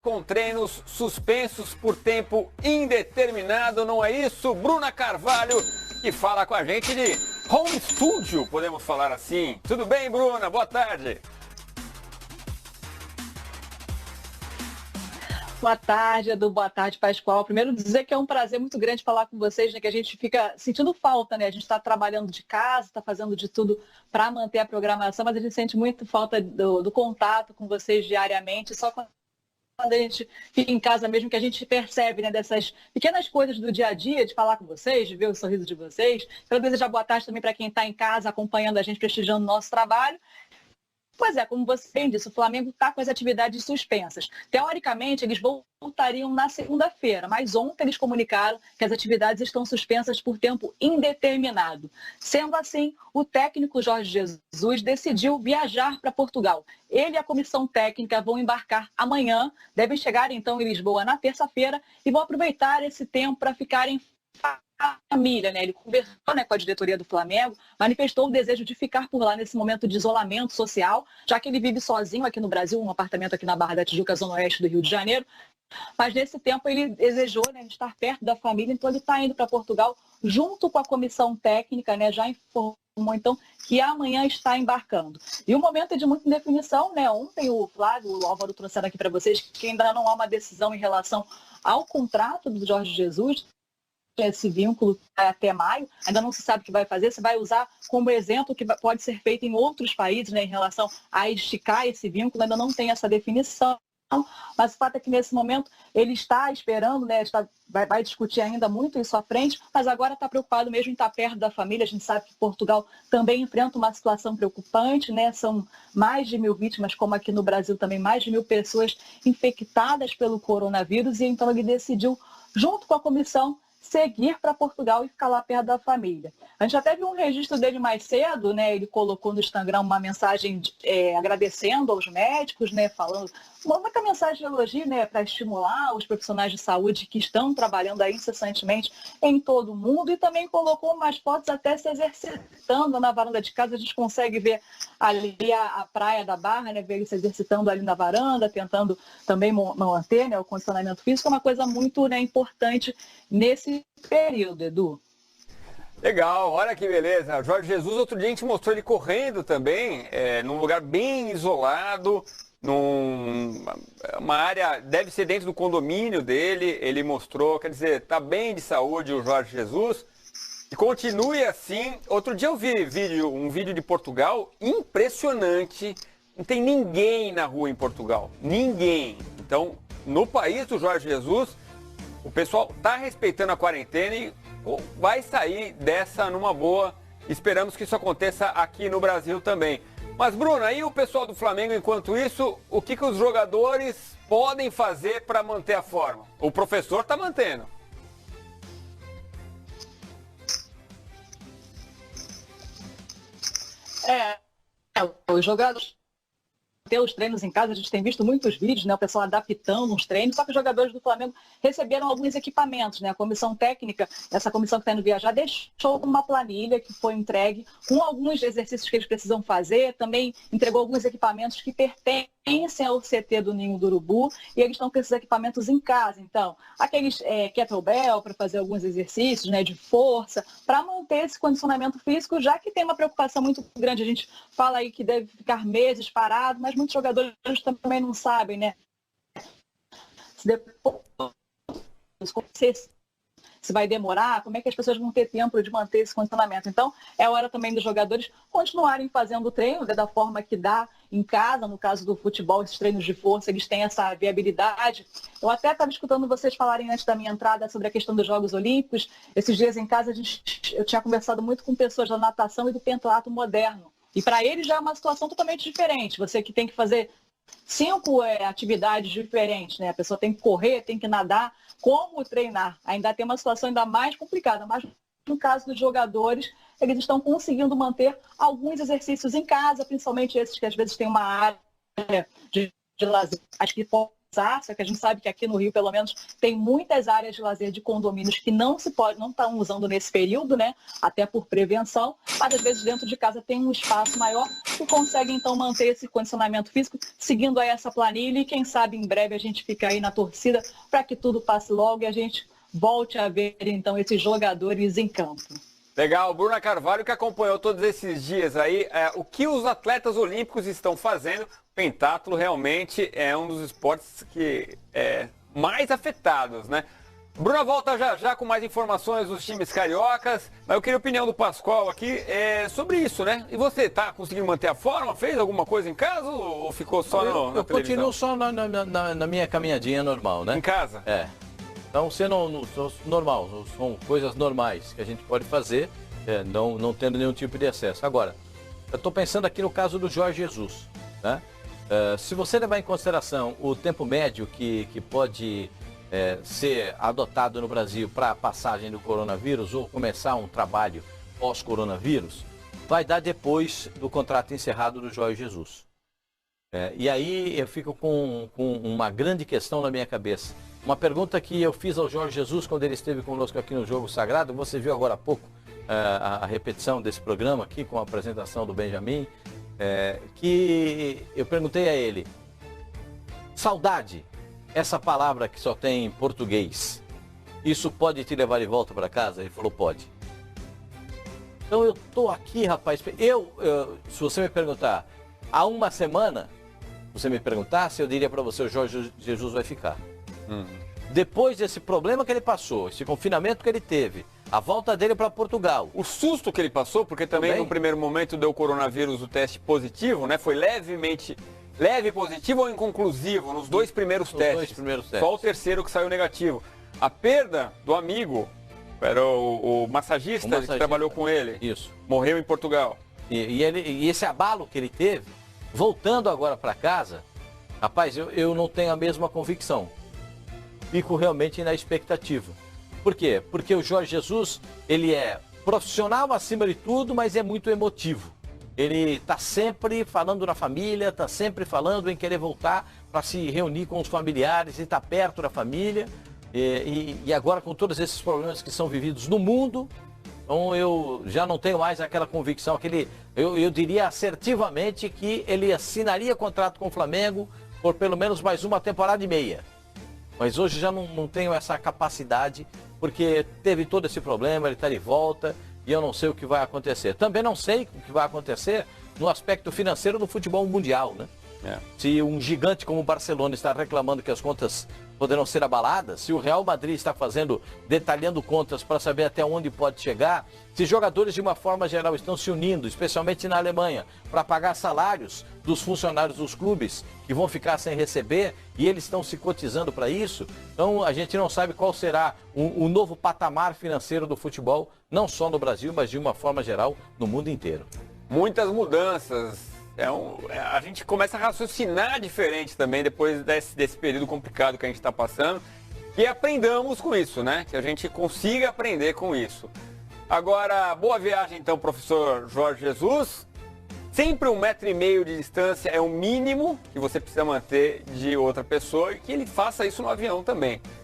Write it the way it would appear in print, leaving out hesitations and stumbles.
com treinos suspensos por tempo indeterminado, não é isso? Bruna Carvalho, que fala com a gente de home studio, podemos falar assim. Tudo bem, Bruna? Boa tarde. Boa tarde, Edu. Boa tarde, Pascoal. Primeiro dizer que é um prazer muito grande falar com vocês, né? Que a gente fica sentindo falta, né? A gente está trabalhando de casa, está fazendo de tudo para manter a programação, mas a gente sente muito falta do contato com vocês diariamente. Só quando a gente fica em casa mesmo que a gente percebe, né? Dessas pequenas coisas do dia a dia, de falar com vocês, de ver o sorriso de vocês. Quero desejar boa tarde também para quem está em casa acompanhando a gente, prestigiando o nosso trabalho. Pois é, como você bem disse, o Flamengo está com as atividades suspensas. Teoricamente, eles voltariam na segunda-feira, mas ontem eles comunicaram que as atividades estão suspensas por tempo indeterminado. Sendo assim, o técnico Jorge Jesus decidiu viajar para Portugal. Ele e a comissão técnica vão embarcar amanhã, devem chegar então em Lisboa na terça-feira e vão aproveitar esse tempo para ficarem família, né? Ele conversou, né, com a diretoria do Flamengo, manifestou o desejo de ficar por lá nesse momento de isolamento social, já que ele vive sozinho aqui no Brasil, um apartamento aqui na Barra da Tijuca, zona oeste do Rio de Janeiro. Mas nesse tempo ele desejou, né, estar perto da família, então ele está indo para Portugal junto com a comissão técnica, né? Já informou então que amanhã está embarcando. E o momento é de muita indefinição, né? Ontem o Flávio, o Álvaro trouxeram aqui para vocês que ainda não há uma decisão em relação ao contrato do Jorge Jesus. Esse vínculo até maio, ainda não se sabe o que vai fazer, se vai usar como exemplo que pode ser feito em outros países, né, em relação a esticar esse vínculo, ainda não tem essa definição, mas o fato é que nesse momento ele está esperando, né, vai discutir ainda muito isso à frente, mas agora está preocupado mesmo em estar perto da família. A gente sabe que Portugal também enfrenta uma situação preocupante, né, são mais de 1.000 vítimas, como aqui no Brasil também mais de 1.000 pessoas infectadas pelo coronavírus, e então ele decidiu, junto com a comissão, seguir para Portugal e ficar lá perto da família. A gente até viu um registro dele mais cedo, né? Ele colocou no Instagram uma mensagem agradecendo aos médicos, né? Falando muita mensagem de elogio, né? Para estimular os profissionais de saúde que estão trabalhando aí incessantemente em todo o mundo, e também colocou umas fotos até se exercitando na varanda de casa. A gente consegue ver ali a praia da Barra, né? Ver ele se exercitando ali na varanda, tentando também manter, né, o condicionamento físico. É uma coisa muito, né, importante nesse período, Edu. Legal, olha que beleza. O Jorge Jesus, outro dia a gente mostrou ele correndo também, num lugar bem isolado, numa área, deve ser dentro do condomínio dele, ele mostrou, quer dizer, tá bem de saúde o Jorge Jesus. E continue assim. Outro dia eu vi um vídeo de Portugal impressionante. Não tem ninguém na rua em Portugal, ninguém. Então, no país do Jorge Jesus, o pessoal está respeitando a quarentena e vai sair dessa numa boa. Esperamos que isso aconteça aqui no Brasil também. Mas, Bruno, aí o pessoal do Flamengo, enquanto isso, o que os jogadores podem fazer para manter a forma? O professor está mantendo. Os jogadores ter os treinos em casa, a gente tem visto muitos vídeos, né, o pessoal adaptando os treinos, só que os jogadores do Flamengo receberam alguns equipamentos, né, a comissão técnica, essa comissão que está indo viajar, deixou uma planilha que foi entregue com alguns exercícios que eles precisam fazer, também entregou alguns equipamentos que pertencem ao CT do Ninho do Urubu, e eles estão com esses equipamentos em casa. Então, aqueles kettlebell para fazer alguns exercícios, né, de força, para manter esse condicionamento físico, já que tem uma preocupação muito grande. A gente fala aí que deve ficar meses parado, mas muitos jogadores também não sabem, né? Se depois se vai demorar, como é que as pessoas vão ter tempo de manter esse condicionamento. Então, é hora também dos jogadores continuarem fazendo o treino, né, da forma que dá em casa. No caso do futebol, esses treinos de força, eles têm essa viabilidade. Eu até estava escutando vocês falarem antes da minha entrada sobre a questão dos Jogos Olímpicos. Esses dias em casa, eu tinha conversado muito com pessoas da natação e do pentatlo moderno. E para eles já é uma situação totalmente diferente. Você que tem que fazer 5 atividades diferentes, né? A pessoa tem que correr, tem que nadar, como treinar? Ainda tem uma situação ainda mais complicada, mas no caso dos jogadores, eles estão conseguindo manter alguns exercícios em casa, principalmente esses que às vezes têm uma área de lazer, acho que só que a gente sabe que aqui no Rio, pelo menos, tem muitas áreas de lazer de condomínios que não estão usando nesse período, né? Até por prevenção, mas às vezes dentro de casa tem um espaço maior que consegue então manter esse condicionamento físico, seguindo aí essa planilha, e quem sabe em breve a gente fica aí na torcida para que tudo passe logo e a gente volte a ver então esses jogadores em campo. Legal, Bruna Carvalho, que acompanhou todos esses dias aí, o que os atletas olímpicos estão fazendo. Pentatlo realmente é um dos esportes que mais afetados, né? Bruna volta já já com mais informações dos times cariocas, mas eu queria a opinião do Pascoal aqui sobre isso, né? E você, tá conseguindo manter a forma? Fez alguma coisa em casa ou ficou só na televisão? Eu continuo só na minha caminhadinha normal, né? Em casa? Então, normal, são coisas normais que a gente pode fazer, não tendo nenhum tipo de acesso. Agora, eu estou pensando aqui no caso do Jorge Jesus, né? Se você levar em consideração o tempo médio que pode ser adotado no Brasil para a passagem do coronavírus ou começar um trabalho pós-coronavírus, vai dar depois do contrato encerrado do Jorge Jesus. E aí eu fico com uma grande questão na minha cabeça. Uma pergunta que eu fiz ao Jorge Jesus quando ele esteve conosco aqui no Jogo Sagrado, você viu agora há pouco a repetição desse programa aqui com a apresentação do Benjamin, que eu perguntei a ele: saudade, essa palavra que só tem em português, isso pode te levar de volta para casa? Ele falou: pode. Então eu tô aqui, rapaz, se você me perguntar há uma semana, você me perguntasse, eu diria para você: o Jorge Jesus vai ficar. Depois desse problema que ele passou, esse confinamento que ele teve, a volta dele para Portugal, o susto que ele passou, porque também no primeiro momento deu coronavírus o teste positivo, né? Foi leve positivo ou inconclusivo nos dois primeiros testes. Só o terceiro que saiu negativo. A perda do amigo, era o massagista que trabalhou com ele. Isso. Morreu em Portugal. E esse abalo que ele teve, voltando agora para casa, rapaz, eu não tenho a mesma convicção. Fico realmente na expectativa. Por quê? Porque o Jorge Jesus, ele é profissional acima de tudo, mas é muito emotivo. Ele está sempre falando na família, está sempre falando em querer voltar para se reunir com os familiares e estar perto da família. E agora com todos esses problemas que são vividos no mundo, então eu já não tenho mais aquela convicção, eu diria assertivamente que ele assinaria contrato com o Flamengo por pelo menos mais uma temporada e meia. Mas hoje já não tenho essa capacidade, porque teve todo esse problema, ele está de volta e eu não sei o que vai acontecer. Também não sei o que vai acontecer no aspecto financeiro do futebol mundial, né? Se um gigante como o Barcelona está reclamando que as contas poderão ser abaladas, se o Real Madrid está detalhando contas para saber até onde pode chegar, se jogadores de uma forma geral estão se unindo, especialmente na Alemanha, para pagar salários dos funcionários dos clubes que vão ficar sem receber e eles estão se cotizando para isso, então a gente não sabe qual será o novo patamar financeiro do futebol, não só no Brasil, mas de uma forma geral no mundo inteiro. Muitas mudanças. A gente começa a raciocinar diferente também depois desse período complicado que a gente está passando. E aprendamos com isso, né? Que a gente consiga aprender com isso. Agora, boa viagem então, professor Jorge Jesus. Sempre 1,5 metro de distância é o mínimo que você precisa manter de outra pessoa e que ele faça isso no avião também.